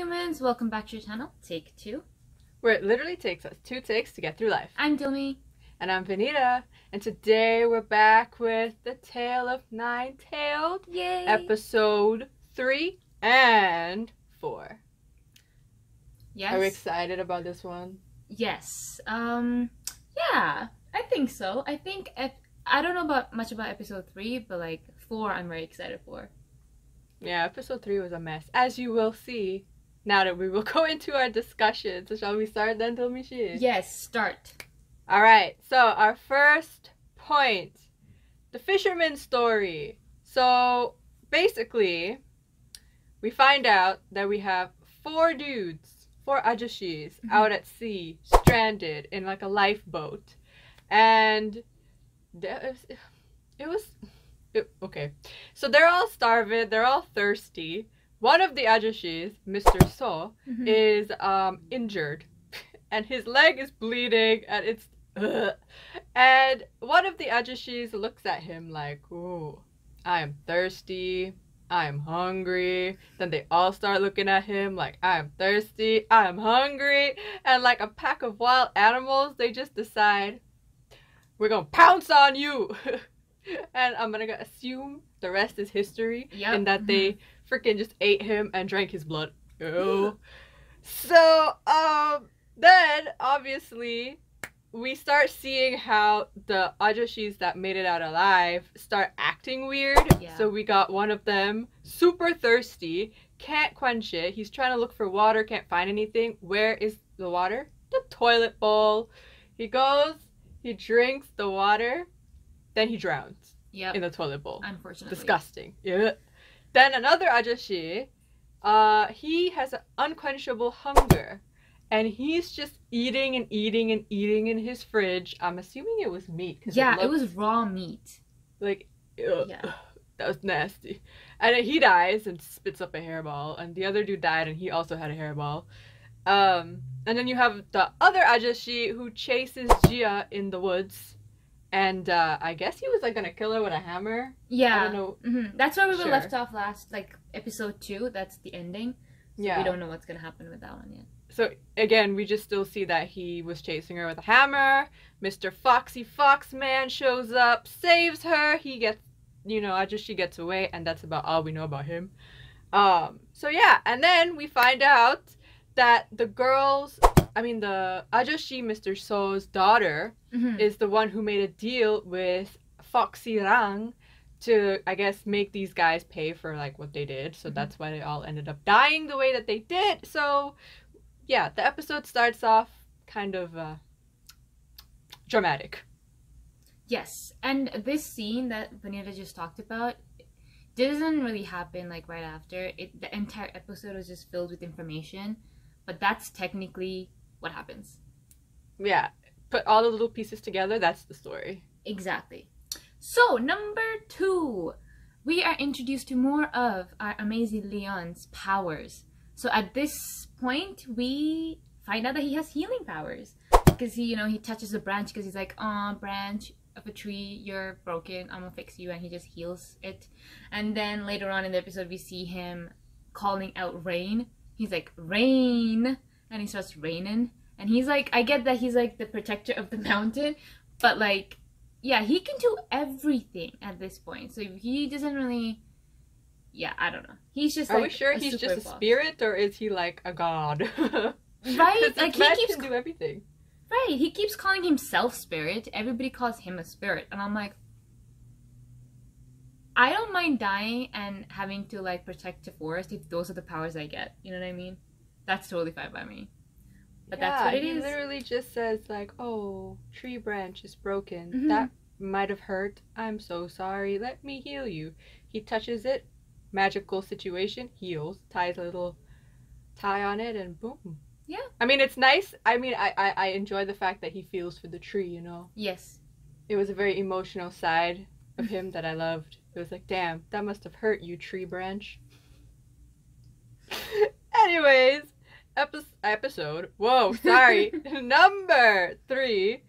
humans, welcome back to your channel, Take 2. Where it literally takes us 2 takes to get through life. I'm Dilmi. And I'm Venita. And today we're back with The Tale of Nine-Tailed. Yay! Episode 3 and 4. Yes. Are we excited about this one? Yes. Yeah, I think so. I think, I don't know much about episode 3, but like 4 I'm very excited for. Yeah, episode 3 was a mess, as you will see now that we will go into our discussion. So shall we start then, Dilmi? Yes, start. Alright, so our first point. The Fisherman story. So, basically, we find out that we have 4 dudes, 4 ajashis out at sea, stranded in like a lifeboat. And okay, so they're all starving, they're all thirsty. One of the ajashis, Mr. So, is injured, and his leg is bleeding, and it's and one of the ajashis looks at him like, "Ooh, I am thirsty, I am hungry." Then they all start looking at him like, "I am thirsty, I am hungry," and like a pack of wild animals, they just decide, "We're gonna pounce on you." And I'm gonna assume the rest is history, and that they freaking just ate him and drank his blood. Ew. So, then, obviously, we start seeing how the ajashis that made it out alive start acting weird. Yeah. So we got one of them, super thirsty, can't quench it. He's trying to look for water, can't find anything. Where is the water? The toilet bowl. He goes, he drinks the water, then he drowns in the toilet bowl. Unfortunately. Disgusting. Yeah. Then another ajashi, he has an unquenchable hunger. And he's just eating and eating and eating in his fridge. I'm assuming it was meat. Yeah, it was raw meat. Like, ugh, that was nasty. And then he dies and spits up a hairball. And the other dude died and he also had a hairball. And then you have the other ajashi who chases Jia in the woods. And I guess he was like gonna kill her with a hammer. Yeah. I don't know. That's where we were left off last, like episode 2. That's the ending. So yeah. We don't know what's gonna happen with that one yet. So again, we just still see that he was chasing her with a hammer. Mr. Foxy Fox Man shows up, saves her. He gets, she gets away, and that's about all we know about him. So yeah, and then we find out that the ajashi, Mr. So's daughter, is the one who made a deal with Foxy Rang to, I guess, make these guys pay for like what they did. So that's why they all ended up dying the way that they did. So yeah, the episode starts off kind of dramatic. Yes, and this scene that Venita just talked about doesn't really happen like right after. The entire episode was just filled with information, but that's technically what happens. Yeah, put all the little pieces together, that's the story. Exactly. So, number 2, we are introduced to more of our amazing Leon's powers. So at this point, we find out that he has healing powers. Because he touches a branch because he's like, "Aw, branch of a tree, you're broken, I'm gonna fix you," and he just heals it. And then later on in the episode, we see him calling out rain. He's like, "Rain!" And he starts raining. And he's like, I get that he's like the protector of the mountain, but like, yeah, he can do everything at this point. So he doesn't really... Yeah, I don't know. He's just like... Are we sure he's just a spirit, or is he like a god? Right? Like, he keeps... can do everything. Right, he keeps calling himself spirit. Everybody calls him a spirit. And I'm like... I don't mind dying and having to, like, protect the forest if those are the powers I get. You know what I mean? That's totally fine by me. But yeah, that's what it is. He literally just says, like, "Oh, tree branch is broken. That might have hurt. I'm so sorry. Let me heal you." He touches it. Magical situation, heals, ties a little tie on it, and boom. Yeah. I mean, it's nice. I mean, I enjoy the fact that he feels for the tree, Yes. It was a very emotional side of him that I loved. It was like, damn, that must have hurt you, tree branch. Anyways, episode. Whoa, sorry. Number 3.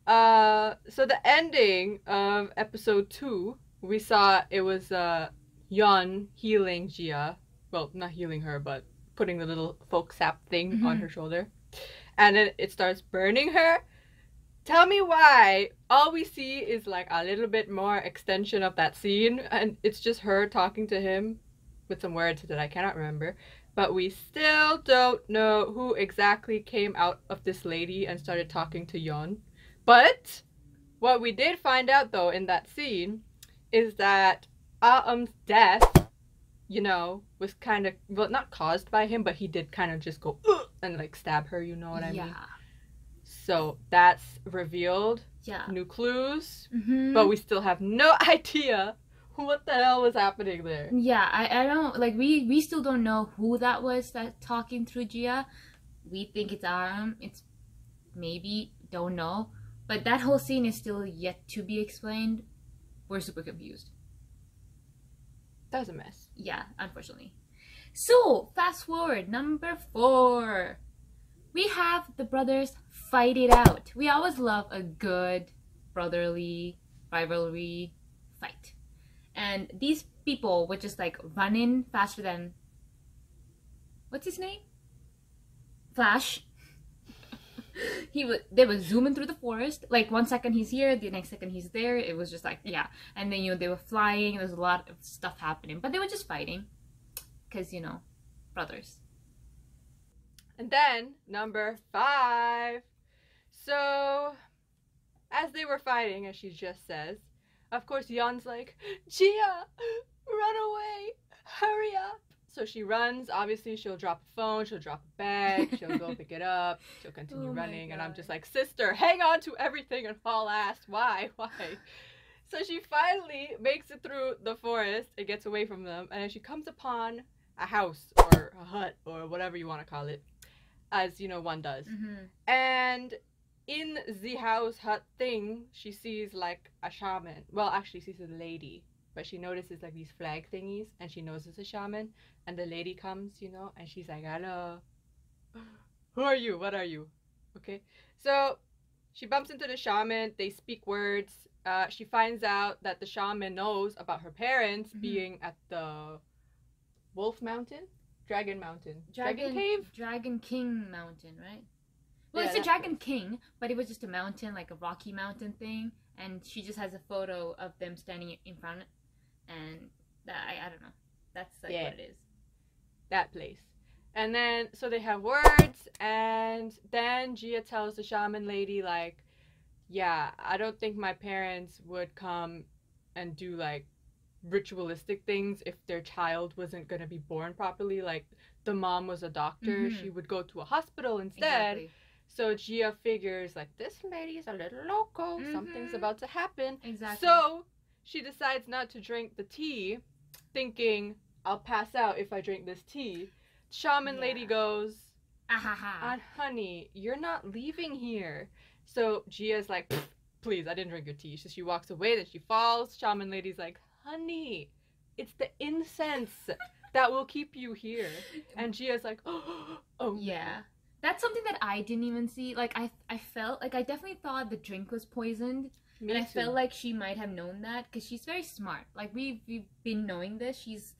So the ending of episode 2, we saw it was Yeon healing Jia. Well, not healing her, but putting the little folk sap thing on her shoulder. And then it starts burning her. Tell me why all we see is like a little bit more extension of that scene, and it's just her talking to him with some words that I cannot remember. But we still don't know who exactly came out of this lady and started talking to Yeon. But what we did find out though in that scene is that Ah-eum's death, you know, was kind of, well, not caused by him, but he did kind of just go and like stab her, you know what I mean? So that's revealed. Yeah. New clues. But we still have no idea what the hell was happening there. Yeah, I don't, like, we still don't know who that was that talking through Gia. We think it's Ah-eum. It's maybe, don't know. But that whole scene is still yet to be explained. We're super confused. That was a mess. Yeah, unfortunately. So, fast forward, number 4. We have the brothers fight it out. We always love a good brotherly rivalry fight. And these people would just like run in faster than... What's his name? Flash. They were zooming through the forest. Like 1 second he's here, the next second he's there. It was just like, yeah. And then, you know, they were flying. There's a lot of stuff happening. But they were just fighting. Because, you know, brothers. And then, number 5. So, as they were fighting, as she just says, of course, Yeon's like, Gia, run away, hurry up. So she runs. Obviously, she'll drop a phone, she'll drop a bag, she'll go pick it up, she'll continue running. And I'm just like, sister, hang on to everything and haul ass. Why? So she finally makes it through the forest and gets away from them. And then she comes upon a house or a hut or whatever you want to call it, as you know one does. And in the house hut thing, she sees like a shaman. Well, actually, she sees a lady, but she notices like these flag thingies, and she knows it's a shaman. And the lady comes, you know, and she's like, hello, who are you? What are you? Okay, so she bumps into the shaman. They speak words. She finds out that the shaman knows about her parents being at the Wolf Mountain? Dragon Mountain. Dragon Cave? Dragon King Mountain, right? Well, Yeah, it's a Dragon King, but it was just a mountain, like a rocky mountain thing. And she just has a photo of them standing in front. And that, I don't know. That's like what it is. That place. And then, so they have words. And then Gia tells the shaman lady, like, yeah, I don't think my parents would come and do, like, ritualistic things if their child wasn't going to be born properly. Like, the mom was a doctor, she would go to a hospital instead. Exactly. So Gia figures, like, this lady's a little loco, something's about to happen. Exactly. So she decides not to drink the tea, thinking, I'll pass out if I drink this tea. Shaman lady goes, honey, you're not leaving here. So Gia's like, please, I didn't drink your tea. So she walks away, then she falls. Shaman lady's like, honey, it's the incense that will keep you here. And Gia's like, oh yeah. That's something that I didn't even see. Like, I felt, like, I definitely thought the drink was poisoned. Me and I too. felt like she might have known that, because she's very smart. Like, we've been knowing this. She's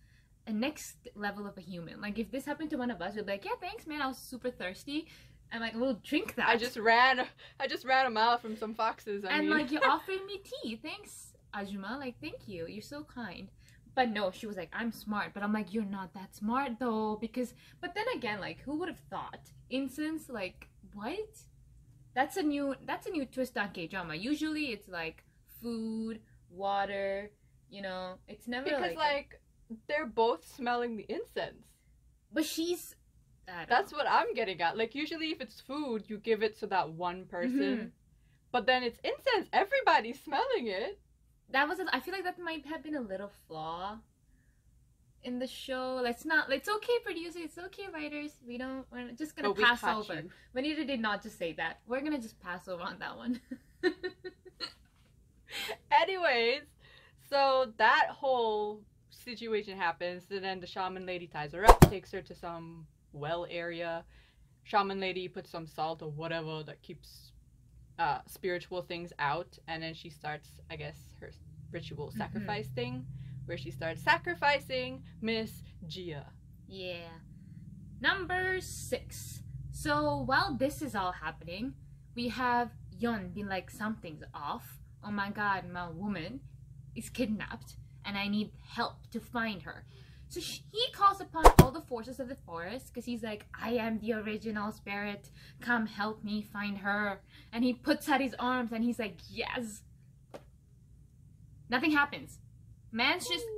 a next level of a human. Like, if this happened to one of us, we'd be like, yeah, thanks, man, I was super thirsty. And, like, we'll drink that. I just ran a mile from some foxes. I mean. Like, you offered me tea. Thanks, Ajuma. Like, thank you. You're so kind. But no, she was like, I'm smart. But I'm like, you're not that smart, though. Because, but then again, like, who would have thought? Incense, like, what? That's a new twist on K-drama. Usually it's like food, water, you know, it's never because like they're both smelling the incense. But she's that's what I'm getting at. Like, usually if it's food, you give it to that one person. But then it's incense. Everybody's smelling it. I feel like that might have been a little flaw in the show. It's okay, producers. It's okay, writers. We're just gonna pass over. Venita did not just say that. We're gonna just pass over on that one. Anyways, so that whole situation happens, and then the shaman lady ties her up, takes her to some well area. Shaman lady puts some salt or whatever that keeps spiritual things out, and then she starts, I guess, her ritual sacrifice thing, where she starts sacrificing Miss Gia. Yeah. Number 6. So while this is all happening, we have Yeon being like, something's off. Oh my god, my woman is kidnapped and I need help to find her. So he calls upon all the forces of the forest because he's like, I am the original spirit. Come help me find her. And he puts out his arms and he's like, yes. Nothing happens.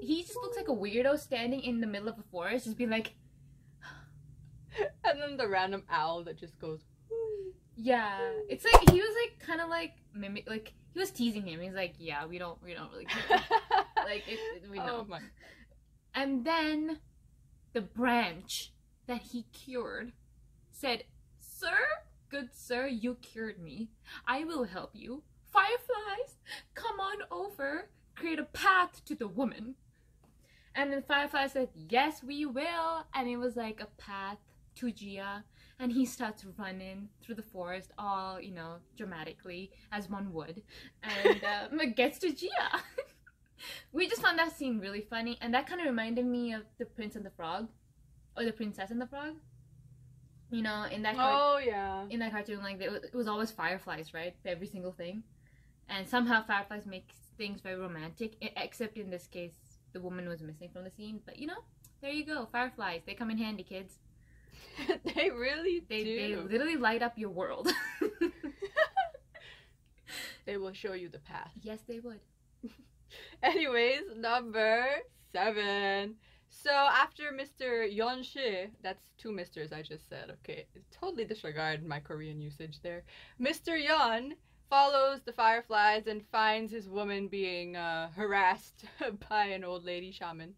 He just looks like a weirdo standing in the middle of the forest, just being like... And then the random owl that just goes... Yeah. It's like, he was like, kind of like, mimic, like, he was teasing him. He's like, yeah, we don't really care. Like, we know. Oh my... And then the branch that he cured said, Sir, good sir, you cured me. I will help you. Fireflies, come on over. Create a path to the woman. And then Firefly said, yes, we will. And it was like a path to Jia. And he starts running through the forest all, you know, dramatically, as one would. And gets to Jia. We just found that scene really funny, and that kind of reminded me of The Prince and the Frog, or The Princess and the Frog. You know, in that in that cartoon, like it was always fireflies, right? Every single thing, and somehow fireflies make things very romantic. Except in this case, the woman was missing from the scene. But you know, there you go, fireflies. They come in handy, kids. They really do. They literally light up your world. They will show you the path. Yes, they would. Anyways, number 7. So after Mr. Yeon-shi, that's 2 misters I just said, okay, totally disregard my Korean usage there. Mr. Yeon follows the fireflies and finds his woman being harassed by an old lady shaman.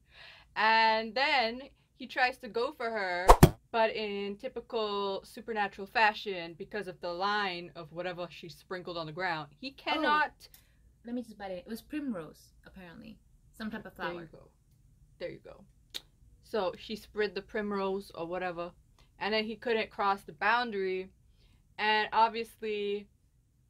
And then he tries to go for her, but in typical supernatural fashion, because of the line of whatever she sprinkled on the ground, he cannot... Let me just bite it. It was primrose, apparently. Some type of flower. There you go. There you go. So she spread the primrose or whatever. And then he couldn't cross the boundary. And obviously,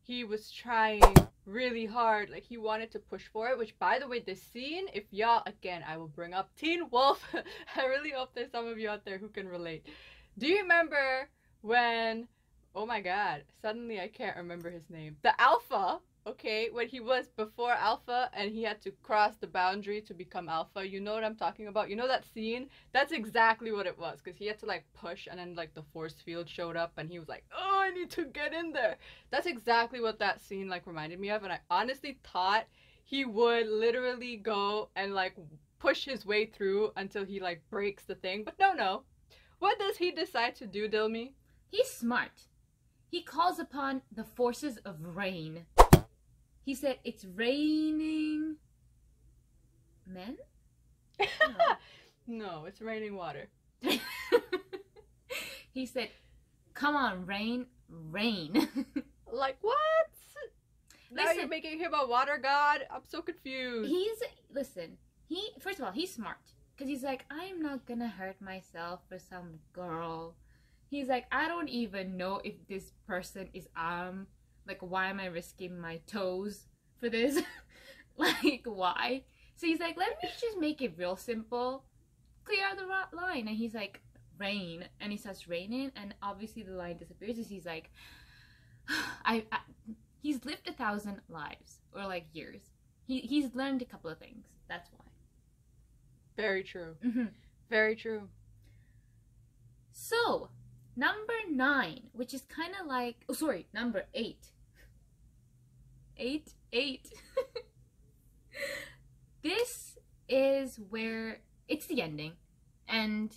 he was trying really hard. Like, he wanted to push for it. Which, by the way, this scene, if y'all, again, I will bring up Teen Wolf. I really hope there's some of you out there who can relate. Do you remember when... Oh my god. Suddenly, I can't remember his name. The Alpha... Okay, when he was before Alpha and he had to cross the boundary to become Alpha, you know what I'm talking about? You know that scene? That's exactly what it was, because he had to like push and then like the force field showed up and he was like, oh, I need to get in there. That's exactly what that scene like reminded me of, and I honestly thought he would literally go and like push his way through until he like breaks the thing, but no. What does he decide to do, Dilmi? He's smart. He calls upon the forces of rain. He said, it's raining... men? No, no, it's raining water. He said, come on, rain. Like, what? Now you're making him a water god? I'm so confused. First of all, he's smart. Because he's like, I'm not gonna hurt myself for some girl. He's like, I don't even know if this person is like, why am I risking my toes for this? Like, why? So he's like, let me just make it real simple. Clear out the line. And he's like, rain. And he starts raining. And obviously the line disappears. And he's like, he's lived 1,000 lives. Or like years. He's learned a couple of things. That's why. Very true. Mm-hmm. Very true. So, number 9, which is kind of like... Oh, sorry, number 8. 8. This is where... It's the ending. And,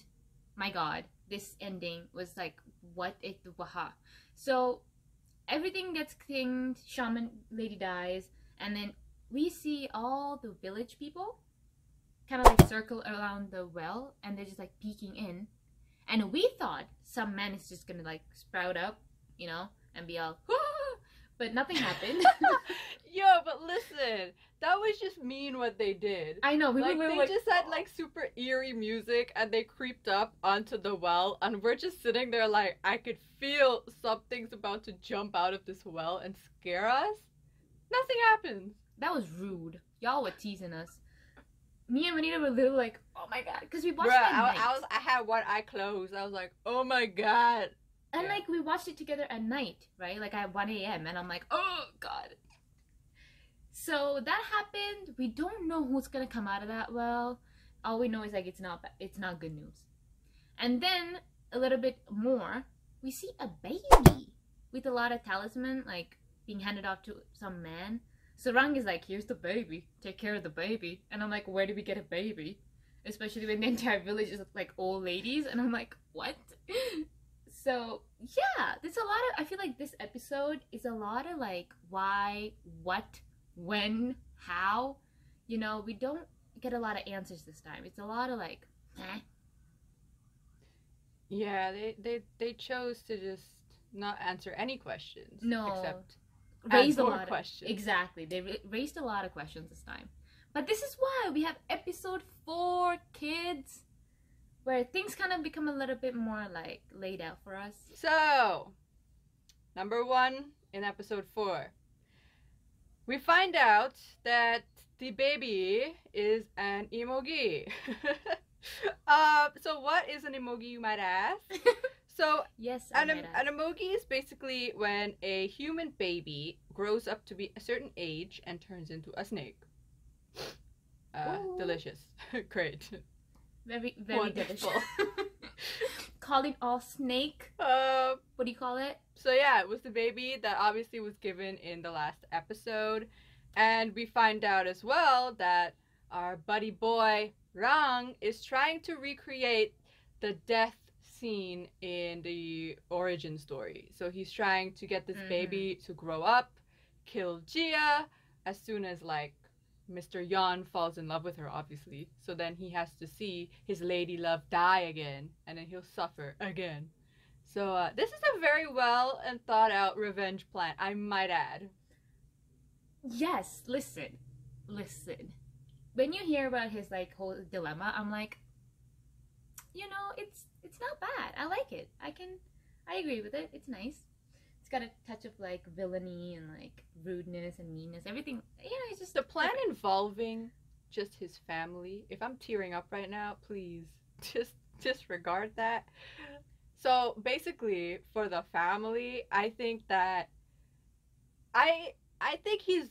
my god, this ending was like, what it... Waha. So, everything gets cleaned, shaman lady dies, and then we see all the village people kind of like circle around the well, and they're just like peeking in. And we thought some man is just gonna like sprout up, you know, and be all, ah! But nothing happened. Yo, but listen, that was just mean what they did. I know. They just had like super eerie music and they creeped up onto the well, and we're just sitting there like, I could feel something's about to jump out of this well and scare us. Nothing happens. That was rude. Y'all were teasing us. me and Venita were literally like, oh my god, because we watched Bruh, it at night. I had one eye closed. I was like, oh my god. And Yeah. like we watched it together at night, right? Like at 1 a.m. and I'm like, oh god. So that happened. We don't know who's gonna come out of that well. All we know is like it's not good news. And then a little bit more, we see a baby with a lot of talisman like being handed off to some man. So Rang is like, here's the baby, take care of the baby. And I'm like, where do we get a baby? Especially when the entire village is like old ladies. And I'm like, what? So yeah, there's a lot of, I feel like this episode is a lot of like why, what, when, how. You know, we don't get a lot of answers this time. It's a lot of like, eh. Yeah, they chose to just not answer any questions. No. Except Raised a more lot of questions. Exactly. They raised a lot of questions this time. But this is why we have episode 4, kids, where things kind of become a little bit more like laid out for us. So, number 1 in episode 4. We find out that the baby is an emogi. So what is an emogi, you might ask? So Yes, an emogi is basically when a human baby grows up to be a certain age and turns into a snake. Delicious. Great. Very, very Wonderful. delicious. Call it all snake. What do you call it? So yeah, it was the baby that obviously was given in the last episode. And we find out as well that our buddy boy, Rang, is trying to recreate the death scene in the origin story. So he's trying to get this baby to grow up, kill Gia as soon as like Mr. Yon falls in love with her, obviously. So then he has to see his lady love die again, and then he'll suffer again. So this is a very well and thought out revenge plan, I might add. Yes, listen. When you hear about his like whole dilemma, I'm like, you know, it's not bad. I like it. I agree with it. It's nice. It's got a touch of like villainy and like rudeness and meanness. Everything, you know, it's just the plan involving just his family. If I'm tearing up right now, please just disregard that. So basically, for the family, I think that I think he's,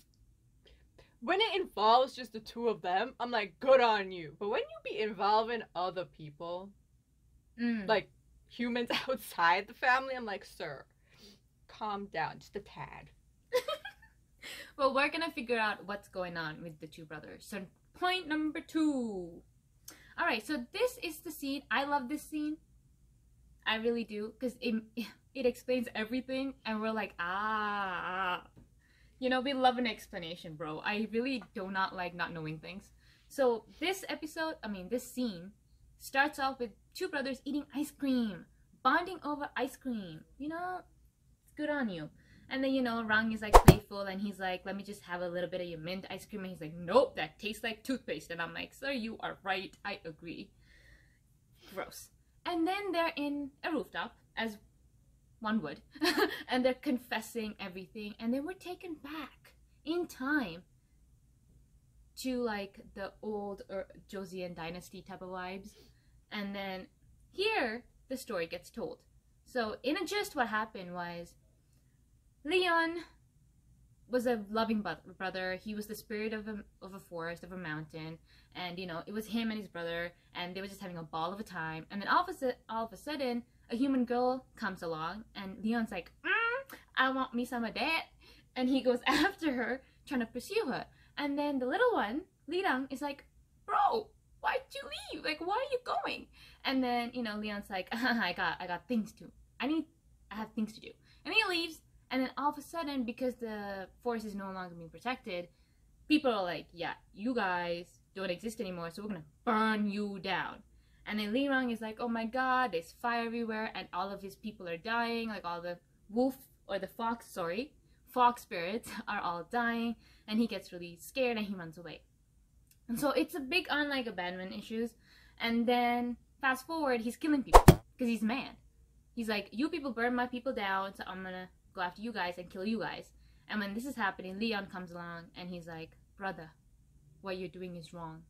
when it involves just the two of them, I'm like, good on you. But when you be involving other people, like humans outside the family, I'm like, sir, calm down just a tad. Well, we're gonna figure out what's going on with the two brothers. So point number 2. All right, so this is the scene. I love this scene. I really do, because it explains everything, and we're like, you know, we love an explanation, bro. I really do not like not knowing things. So this scene starts off with two brothers eating ice cream, bonding over ice cream. You know, it's good on you. And then, you know, Rang is like playful, and he's like, let me just have a little bit of your mint ice cream. And he's like, nope, that tastes like toothpaste. And I'm like, sir, you are right. I agree. Gross. And then they're in a rooftop, as one would, and they're confessing everything. And then we're taken back in time to like the old Joseon dynasty type of vibes. And then here, the story gets told. So in a gist, what happened was, Leon was a loving brother. He was the spirit of a forest, of a mountain, and you know, it was him and his brother, and they were just having a ball of a time. And then all of a sudden, a human girl comes along, and Leon's like, I want me some of that, and he goes after her, trying to pursue her. And then the little one, LeeDong, is like, bro, why'd you leave? Like, why are you going? And then, you know, Leon's like, I got things to. I have things to do. And he leaves. And then all of a sudden, because the forest is no longer being protected, people are like, yeah, you guys don't exist anymore, so we're gonna burn you down. And then LeeDong is like, oh my god, there's fire everywhere, and all of his people are dying, like all the fox spirits are all dying, and he gets really scared and he runs away. And so it's a big on like abandonment issues. And then fast forward, he's killing people because he's mad. He's like, you people burn my people down, so I'm gonna go after you guys and kill you guys. And when this is happening, Leon comes along and he's like, brother, what you're doing is wrong.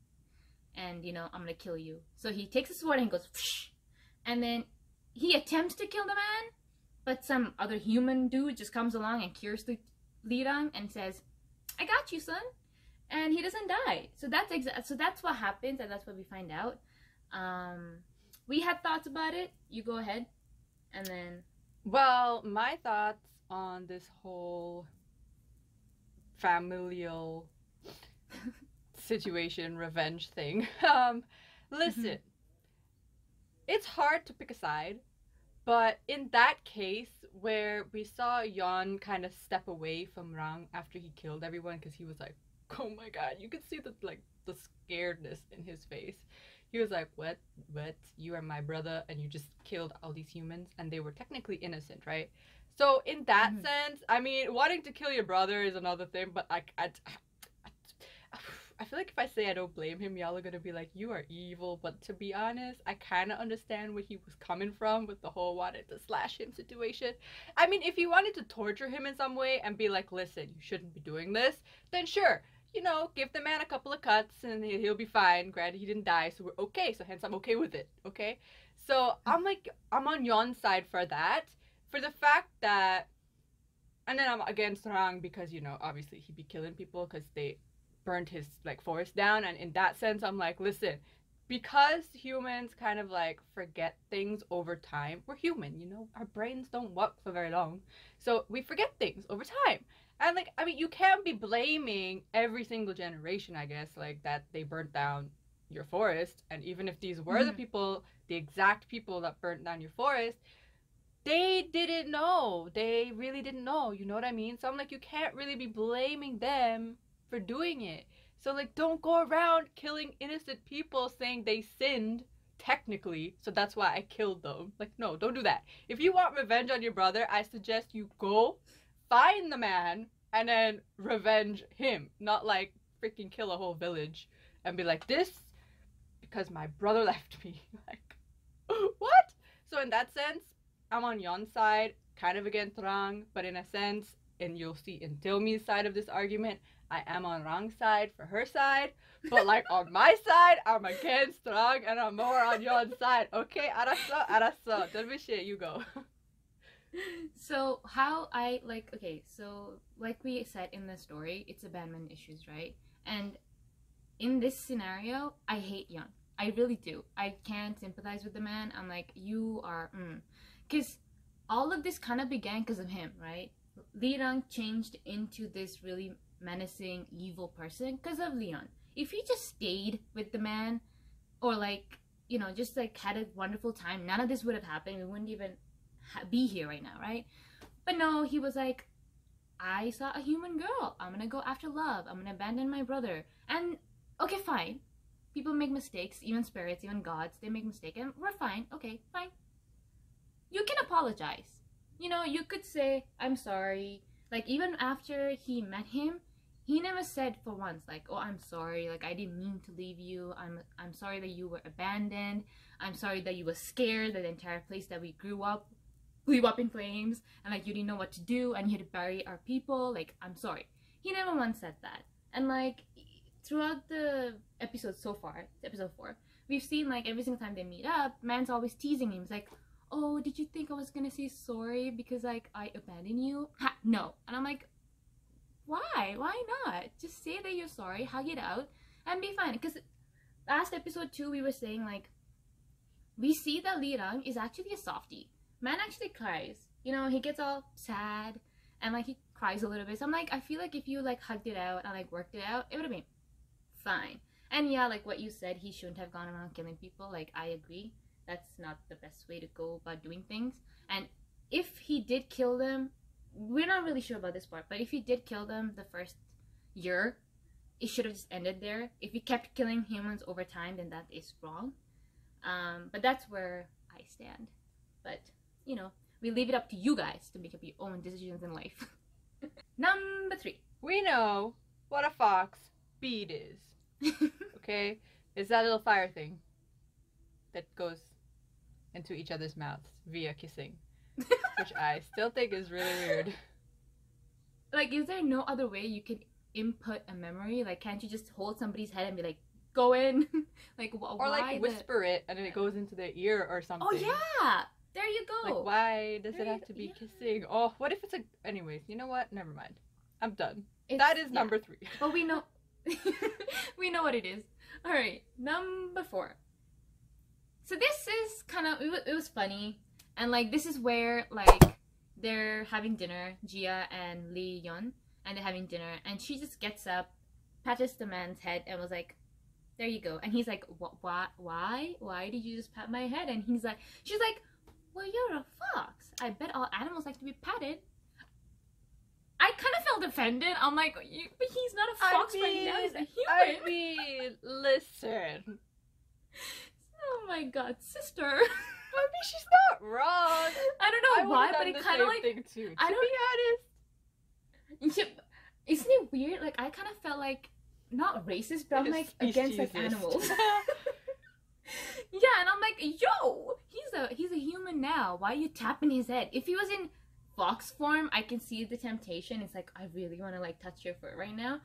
and, you know, I'm gonna kill you. So he takes a sword and goes, Psh! And then he attempts to kill the man, but some other human dude just comes along and cures the LeeDong and says, I got you, son. And he doesn't die. So that's what happens, and that's what we find out. We had thoughts about it. You go ahead. And then... Well, my thoughts on this whole familial situation, revenge thing. Listen, it's hard to pick a side, but in that case where we saw Yeon kind of step away from Rang after he killed everyone because he was like, oh my god, you could see the scaredness in his face. He was like, what, you are my brother and you just killed all these humans and they were technically innocent, right? So in that sense, I mean, wanting to kill your brother is another thing, but I feel like if I say I don't blame him, y'all are gonna be like, you are evil. But to be honest, I kind of understand where he was coming from with the whole wanted to slash him situation. I mean, if he wanted to torture him in some way and be like, listen, you shouldn't be doing this, then sure, you know, give the man a couple of cuts and he'll be fine. Granted, he didn't die, so we're okay. So hence, I'm okay with it, okay? So I'm on Yeon's side for that. For the fact that, and then I'm against Rang because, you know, obviously he'd be killing people because they burned his like forest down, and in that sense I'm like, listen, because humans kind of like forget things over time. We're human, you know, our brains don't work for very long, so we forget things over time. And like, I mean, you can't be blaming every single generation, I guess, like that they burnt down your forest. And even if these were the people, the exact people that burnt down your forest, they didn't know. They really didn't know, you know what I mean? So I'm like, you can't really be blaming them for doing it. So like, don't go around killing innocent people saying they sinned technically, so that's why I killed them. Like, no, don't do that. If you want revenge on your brother, I suggest you go find the man and then revenge him, not like freaking kill a whole village and be like, this because my brother left me. Like, what? So in that sense, I'm on Yeon's side, kind of against Rang, but in a sense, and you'll see in Dilmi's side of this argument, I am on Rang's side for her side, but like on my side, I'm against Rang and I'm more on Yeon's side. Okay, 알았어. Dilmi, you go. So how I like, okay, so like we said in the story, it's abandonment issues, right? And in this scenario, I hate Yeon. I really do. I can't sympathize with the man. I'm like, you are, because all of this kind of began because of him, right? LeeDong changed into this really menacing, evil person because of Leon. If he just stayed with the man, or like, you know, just like had a wonderful time, none of this would have happened. We wouldn't even be here right now, right? But no, he was like, I saw a human girl. I'm gonna go after love. I'm gonna abandon my brother. And okay, fine. People make mistakes, even spirits, even gods, they make mistakes, and we're fine. Okay, fine. You can apologize. You know, you could say, I'm sorry. Like, even after he met him, he never said for once, like, oh, I'm sorry. Like, I didn't mean to leave you. I'm sorry that you were abandoned. I'm sorry that you were scared that the entire place that we grew up blew up in flames. And, like, you didn't know what to do. And you had to bury our people. Like, I'm sorry. He never once said that. And, like, throughout the episodes so far, episode 4, we've seen, like, every single time they meet up, man's always teasing him. He's like, oh, did you think I was gonna say sorry because, like, I abandoned you? Ha, no. And I'm like, why? Why not? Just say that you're sorry, hug it out, and be fine. Because last episode 2, we were saying, like, we see that LeeDong is actually a softie. Man actually cries. You know, he gets all sad, and, like, he cries a little bit. So I'm like, I feel like if you, like, hugged it out and, like, worked it out, it would have been fine. And yeah, like what you said, he shouldn't have gone around killing people. Like, I agree. That's not the best way to go about doing things. And if he did kill them, we're not really sure about this part, but if he did kill them the first year, it should have just ended there. If he kept killing humans over time, then that is wrong. But that's where I stand. But, you know, we leave it up to you guys to make up your own decisions in life. Number 3. We know what a fox bead is. Okay? It's that little fire thing that goes into each other's mouths via kissing, which I still think is really weird. Like, is there no other way you can input a memory? Like, can't you just hold somebody's head and be like, go in. Like, or why like whisper it and then it goes into their ear or something. Oh yeah, there you go. Like, why does it have to be kissing? Oh, what if it's a... Anyways, you know what? Never mind. I'm done. That is number 3. But we know... we know what it is. Alright, number 4. So this is kind of... It was funny. And, like, this is where, like, they're having dinner, Jia and Lee-yeon, and they're having dinner, and she just gets up, pats the man's head, and was like, there you go. And he's like, why? Why did you just pat my head? And she's like, well, you're a fox. I bet all animals like to be patted. I kind of felt offended. I'm like, but he's not a fox right now. He's a human. I mean, listen. Oh my god, sister. I mean, she's not wrong. I don't know why, but it kind of like... thing too, I to be honest. Isn't it weird? Like, I kind of felt like, not racist, but I'm like, against like animals. Yeah, and I'm like, yo, he's a human now. Why are you tapping his head? If he was in fox form, I can see the temptation. It's like, I really want to like touch your fur right now.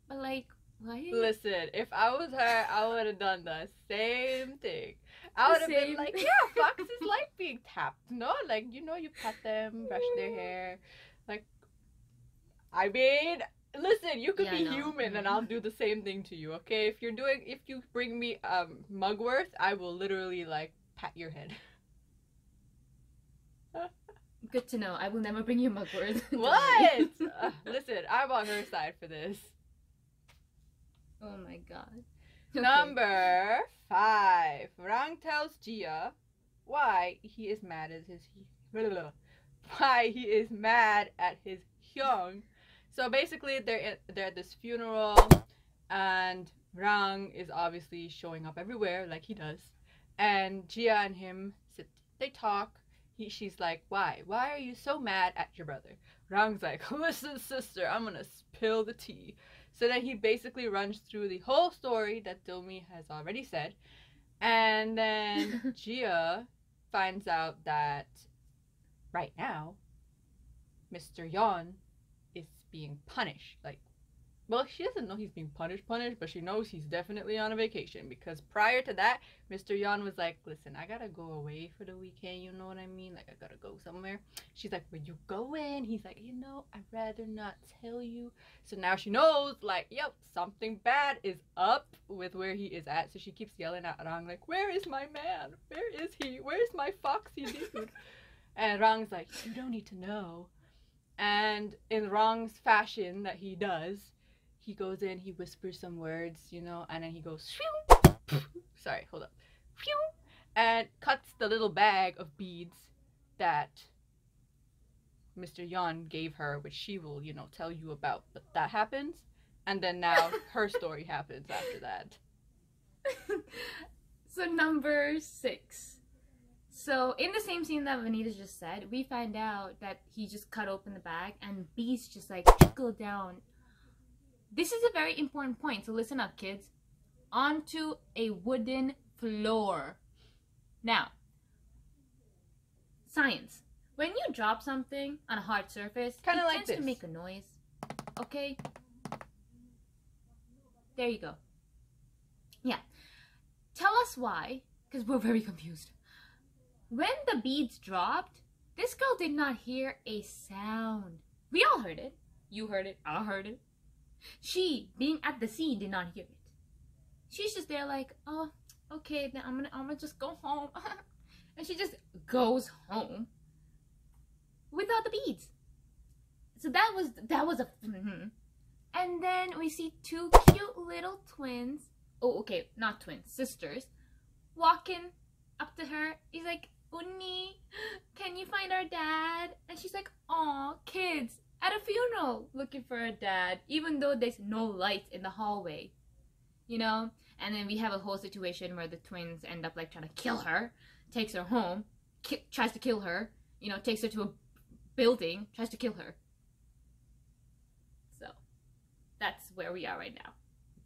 But like, why? Listen, if I was her, I would have done the same thing. I would have been like, yeah, foxes like being tapped. No, like, you know, you pet them, brush their hair. Like, I mean, listen, you could be human and I'll do the same thing to you, okay? If you bring me mugwort, I will literally like pat your head. Good to know. I will never bring you mugwort. What? Listen, I'm on her side for this. Oh my god. Okay. Number 5. Rang tells Jia why he is mad at his Hyung. So basically, they're at this funeral, and Rang is obviously showing up everywhere like he does. And Jia and him sit. They talk. She's like, why? Why are you so mad at your brother? Rang's like, listen, sister, I'm gonna spill the tea. So then he basically runs through the whole story that Dilmi has already said. And then Jia finds out that right now, Mr. Yeon is being punished. Like, well, she doesn't know he's being punished, but she knows he's definitely on a vacation, because prior to that, Mr. Yeon was like, listen, I gotta go away for the weekend, you know what I mean? Like, I gotta go somewhere. She's like, where you going? He's like, you know, I'd rather not tell you. So now she knows, like, yep, something bad is up with where he is at. So she keeps yelling at Rang, like, where is my man? Where is he? Where's my foxy dude? And Rang's like, you don't need to know. And in Rang's fashion that he does, he goes in, he whispers some words, you know, and then he goes, sorry, hold up, and cuts the little bag of beads that Mr. Yeon gave her, which she will, you know, tell you about. But that happens, and then now her story happens after that. So number 6. So in the same scene that Venita just said, we find out that he just cut open the bag and beads just like trickle down. This is a very important point, so listen up, kids. Onto a wooden floor. Now, science. When you drop something on a hard surface, it tends to make a noise. Okay? There you go. Yeah. Tell us why, because we're very confused. When the beads dropped, this girl did not hear a sound. We all heard it. You heard it. I heard it. She, being at the scene, did not hear it. She's just there like, oh, okay, then I'm gonna just go home. And she just goes home without the beads. So that was a And then we see 2 cute little twins. Oh, okay, not twins, sisters, walking up to her. He's like, Unni, can you find our dad? And she's like, aw, kids at a funeral looking for a dad, even though there's no lights in the hallway, you know? And then we have a whole situation where the twins end up like trying to kill her, takes her home, tries to kill her, you know, takes her to a building, tries to kill her. So that's where we are right now.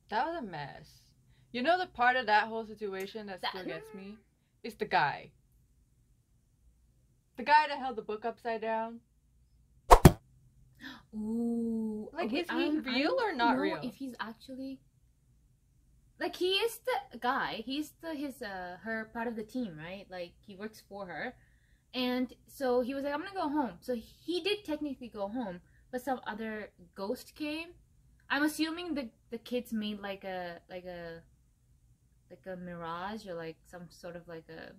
That was a mess. You know, the part of that whole situation that still gets me is the guy. The guy that held the book upside down. Ooh. Like, is he real or not real? If he's actually... like he is the guy. He's her part of the team, right? Like he works for her, and so he was like, I'm gonna go home. So he did technically go home, but some other ghost came. I'm assuming the kids made like a mirage or like some sort of like a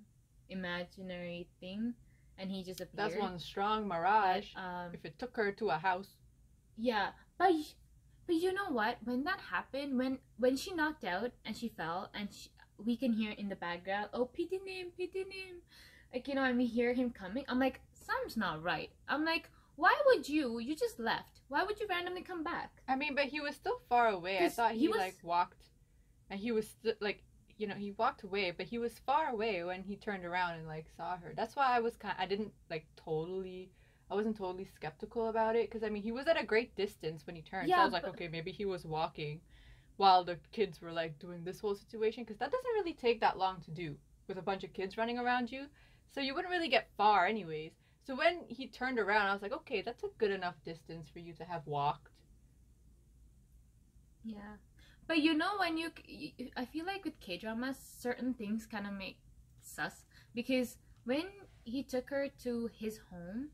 imaginary thing, and he just appeared. That's one strong mirage. But, if it took her to a house. Yeah, but you know what? When that happened, when she knocked out and she fell, and we can hear in the background, oh, pity name, like, you know, and we hear him coming. I'm like, something's not right. I'm like, why would you just left? Why would you randomly come back? I mean, but he was still far away. I thought he was... like walked, and he was like, you know, he walked away, but he was far away when he turned around and like saw her. That's why I wasn't totally skeptical about it, because I mean, he was at a great distance when he turned. Yeah, so I was like, okay, maybe he was walking while the kids were like doing this whole situation, because that doesn't really take that long to do with a bunch of kids running around you, so you wouldn't really get far anyways. So when he turned around, I was like, okay, that's a good enough distance for you to have walked. Yeah, but you know, when I feel like with K-dramas, certain things kind of make sus, because when he took her to his home,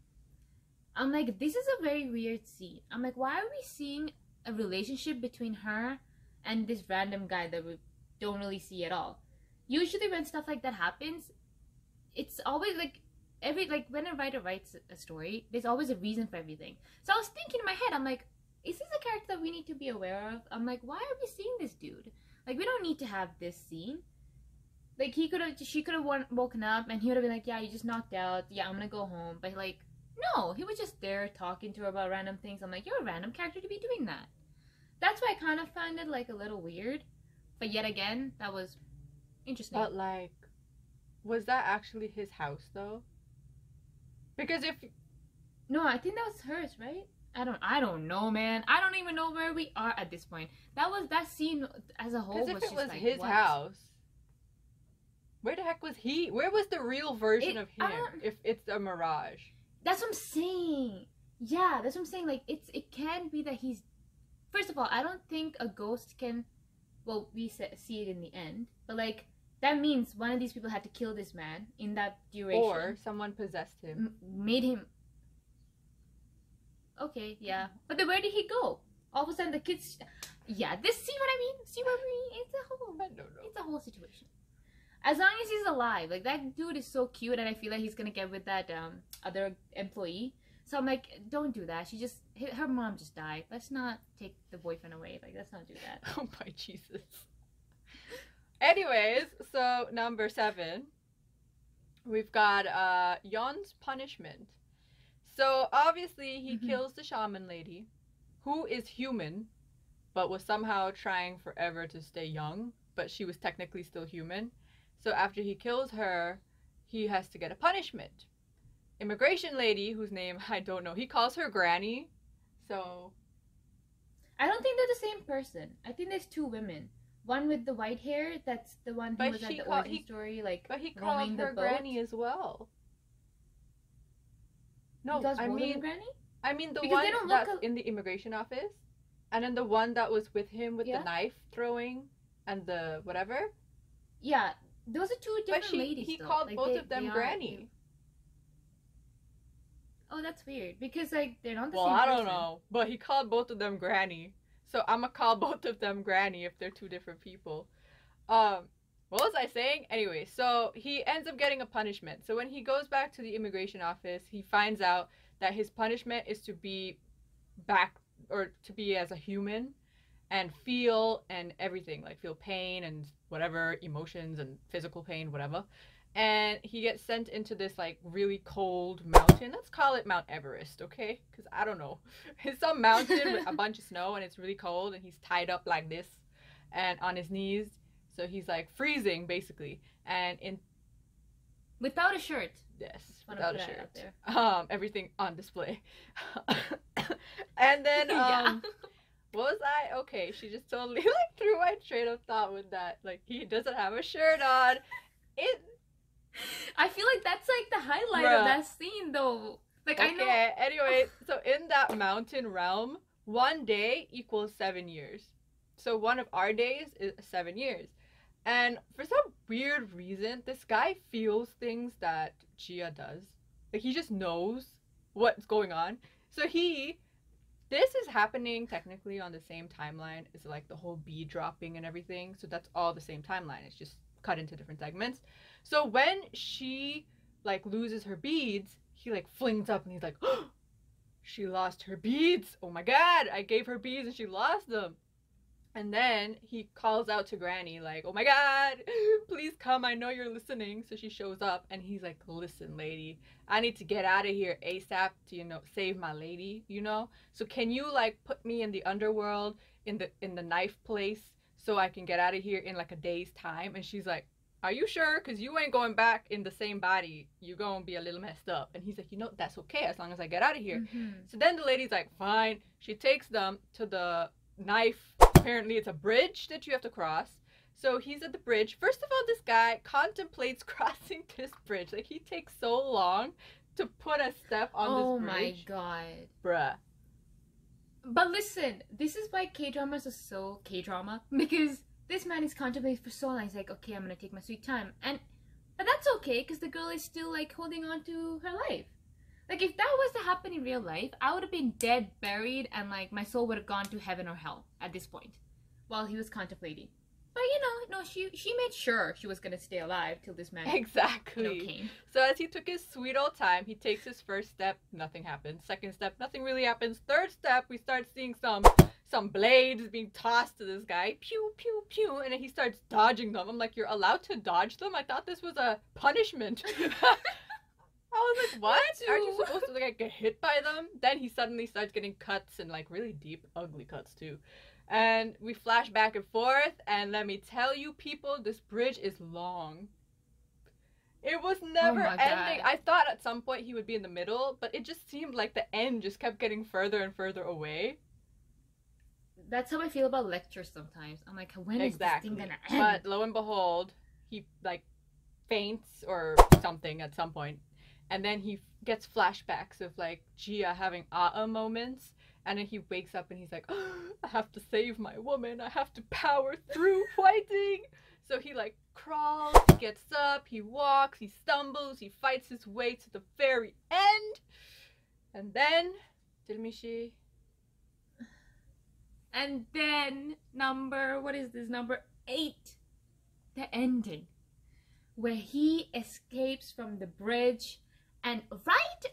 I'm like, this is a very weird scene. I'm like, why are we seeing a relationship between her and this random guy that we don't really see at all? Usually when stuff like that happens, it's always like, when a writer writes a story, there's always a reason for everything. So I was thinking in my head, I'm like, is this a character that we need to be aware of? I'm like, why are we seeing this dude? Like, we don't need to have this scene. Like, she could have woken up and he would have been like, yeah, you just knocked out. Yeah, I'm gonna go home. But like, no, he was just there talking to her about random things. I'm like, you're a random character to be doing that. That's why I kind of find it like a little weird. But yet again, that was interesting. But like, was that actually his house though? Because if... No, I think that was hers, right? I don't know, man. I don't even know where we are at this point. That scene as a whole was just like, because if it was his house, where the heck was he? Where was the real version of him if it's a mirage? That's what I'm saying. Yeah, that's what I'm saying. Like, it can be that he's... First of all, I don't think a ghost can... Well, we see it in the end. But, like, that means one of these people had to kill this man in that duration. Or someone possessed him. Made him... Okay, yeah. But then where did he go? All of a sudden the kids... Yeah, see what I mean? See what I mean? It's a whole... I don't know. It's a whole situation. As long as he's alive. Like, that dude is so cute, and I feel like he's gonna get with that other employee. So I'm like, don't do that. Her mom just died. Let's not take the boyfriend away. Like, let's not do that. Oh my Jesus. Anyways, so number 7. We've got Yeon's punishment. So obviously he kills the shaman lady, who is human, but was somehow trying forever to stay young, but she was technically still human. So after he kills her, he has to get a punishment. Immigration lady, whose name I don't know, he calls her Granny. So I don't think they're the same person. I think there's 2 women. One with the white hair, that's the one who was at the origin story, like, but he called her Granny as well. No, I mean the one that's in the immigration office, and then the one that was with him with the knife throwing and the whatever. Yeah, those are 2 different ladies. He called both of them Granny. Oh, that's weird, because like they're not the same person. Well, I don't know, but he called both of them Granny, so I'm gonna call both of them Granny if they're 2 different people. What was I saying? Anyway, so he ends up getting a punishment. So when he goes back to the immigration office, he finds out that his punishment is to be back, or to be as a human and feel and everything, like feel pain and whatever, emotions and physical pain, whatever. And he gets sent into this like really cold mountain. Let's call it Mount Everest, okay? Because I don't know. It's some mountain with a bunch of snow and it's really cold, and he's tied up like this and on his knees. So he's like freezing basically, and without a shirt. Yes, without a shirt. Everything on display. And then what was I? Okay, she just totally like threw my train of thought with that. Like, he doesn't have a shirt on. I feel like that's like the highlight of that scene though. Like, I know. Okay, anyway, so in that mountain realm, 1 day equals 7 years. So one of our days is 7 years. And for some weird reason, this guy feels things that Gia does. Like, he just knows what's going on. So this is happening technically on the same timeline as like the whole bead dropping and everything. So that's all the same timeline. It's just cut into different segments. So when she like loses her beads, he like flings up and he's like, oh, she lost her beads. Oh my god, I gave her beads and she lost them. And then he calls out to Granny like, oh my god, please come, I know you're listening. So she shows up and he's like, listen lady, I need to get out of here ASAP to, you know, save my lady, you know? So can you like put me in the underworld in the knife place so I can get out of here in like a day's time? And she's like, are you sure? Because you ain't going back in the same body. You're going to be a little messed up. And he's like, you know, that's okay as long as I get out of here. So then the lady's like, fine. She takes them to the knife. Apparently it's a bridge that you have to cross. So he's at the bridge. First of all, this guy contemplates crossing this bridge. Like, he takes so long to put a step on this bridge. Oh my god. Bruh. But listen, this is why K-dramas are so K-drama. Because this man is contemplating for so long. He's like, okay, I'm gonna take my sweet time. But that's okay, because the girl is still like holding on to her life. Like, if that was to happen in real life, I would have been dead, buried, and like my soul would have gone to heaven or hell at this point while he was contemplating. But you know, no, she made sure she was gonna stay alive till this man exactly came. So as he took his sweet old time, he takes his first step, nothing happens. Second step, nothing really happens. Third step, we start seeing some blades being tossed to this guy. Pew, pew, pew. And then he starts dodging them. I'm like, you're allowed to dodge them? I thought this was a punishment. I was like, what? Aren't you supposed to like get hit by them? Then he suddenly starts getting cuts and like really deep, ugly cuts too. And we flash back and forth. And let me tell you people, this bridge is long. It was never ending. I thought at some point he would be in the middle, but it just seemed like the end just kept getting further and further away. That's how I feel about lectures sometimes. I'm like, when is this thing gonna end? But lo and behold, he like faints or something at some point. And then he gets flashbacks of like Gia having moments. And then he wakes up and he's like, oh, I have to save my woman. I have to power through fighting. So he like crawls, he gets up, he walks, he stumbles, he fights his way to the very end. And then, Dilmi. And then number 8, the ending, where he escapes from the bridge, and right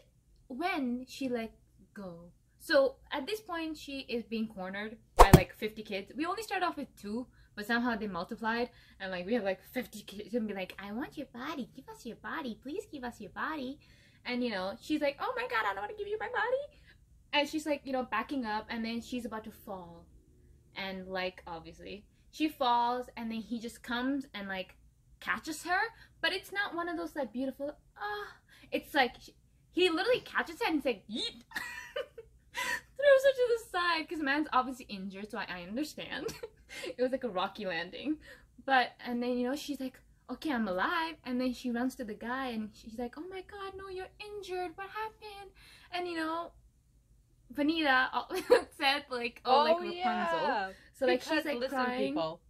when she let go. So at this point, she is being cornered by like 50 kids. We only started off with 2, but somehow they multiplied, and like we have like 50 kids and be like, I want your body, give us your body, please give us your body. And you know, she's like, oh my god, I don't want to give you my body. And she's like, you know, backing up, and then she's about to fall. And like, obviously, she falls, and then he just comes and like catches her. But it's not one of those like beautiful, it's like, he literally catches her and he's like, yeet! Throws her to the side, because man's obviously injured, so I understand. It was like a rocky landing. But, and then, you know, she's like, okay, I'm alive. And then she runs to the guy, and she's like, oh my god, no, you're injured, what happened? And, you know, Venita said like, like Rapunzel. Yeah. So like, because, she's like, listen, crying. People,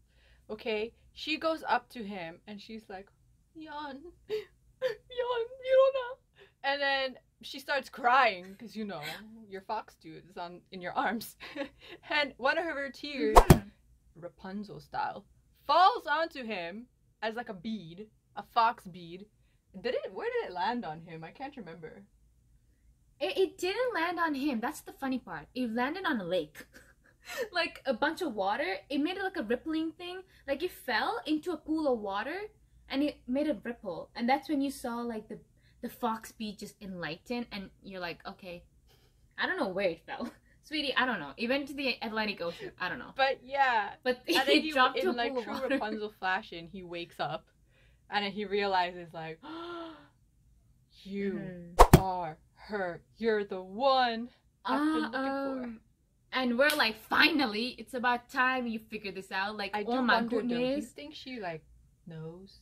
okay, she goes up to him and she's like, Yon, you don't know. And then she starts crying because, you know, your fox dude is in your arms. And one of her tears, Rapunzel style, falls onto him as like a bead, a fox bead. Where did it land on him? I can't remember. It didn't land on him. That's the funny part. It landed on a lake. Like a bunch of water. It made it like a rippling thing. Like it fell into a pool of water and it made a ripple. And that's when you saw like the fox bead just enlighten, and you're like, okay. I don't know where it fell. Sweetie, I don't know. It went to the Atlantic Ocean. I don't know. But yeah. But it dropped to a like pool of true water. Rapunzel fashion, he wakes up and then he realizes like, you are her. You're the one I've been looking for. And we're like, finally, it's about time you figure this out. Like, oh my goodness. Do you think she like knows?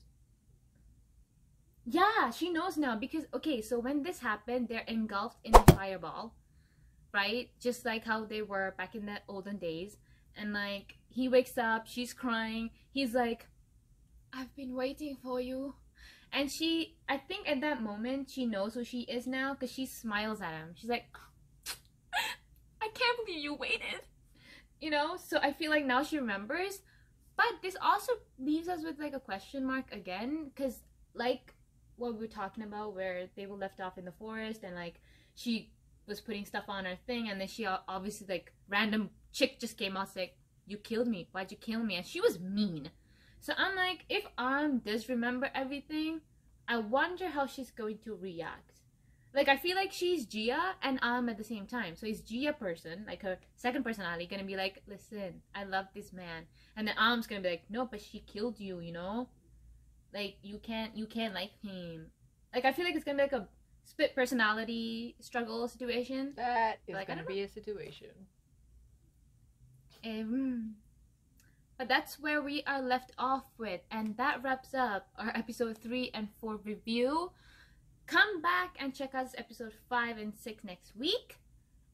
Yeah, she knows now because, okay, so when this happened, they're engulfed in a fireball, right? Just like how they were back in the olden days. And like he wakes up, she's crying. He's like, I've been waiting for you. And she, I think at that moment, she knows who she is now because she smiles at him. She's like, I can't believe you waited. You know, so I feel like now she remembers. But this also leaves us with like a question mark again, because like what we were talking about where they were left off in the forest and like she was putting stuff on her thing and then she obviously like random chick just came out like, you killed me, why'd you kill me? And she was mean. So I'm like, if does remember everything, I wonder how she's going to react. Like, I feel like she's Gia and at the same time. So is Gia person, like her second personality, gonna be like, listen, I love this man. And then gonna be like, no, but she killed you, you know? Like, you can't like him. Like, I feel like it's gonna be like a split personality struggle situation. That is like, gonna be a situation. But that's where we are left off with. And that wraps up our episode 3 and 4 review. Come back and check out episode 5 and 6 next week.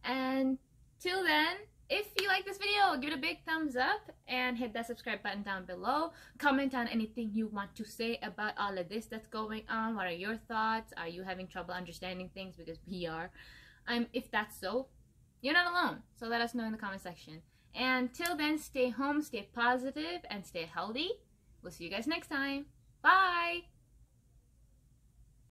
And till then, if you like this video, give it a big thumbs up and hit that subscribe button down below. Comment on anything you want to say about all of this that's going on. What are your thoughts? Are you having trouble understanding things? Because we are. If that's so, you're not alone. So let us know in the comment section. And till then, stay home, stay positive, and stay healthy. We'll see you guys next time. Bye!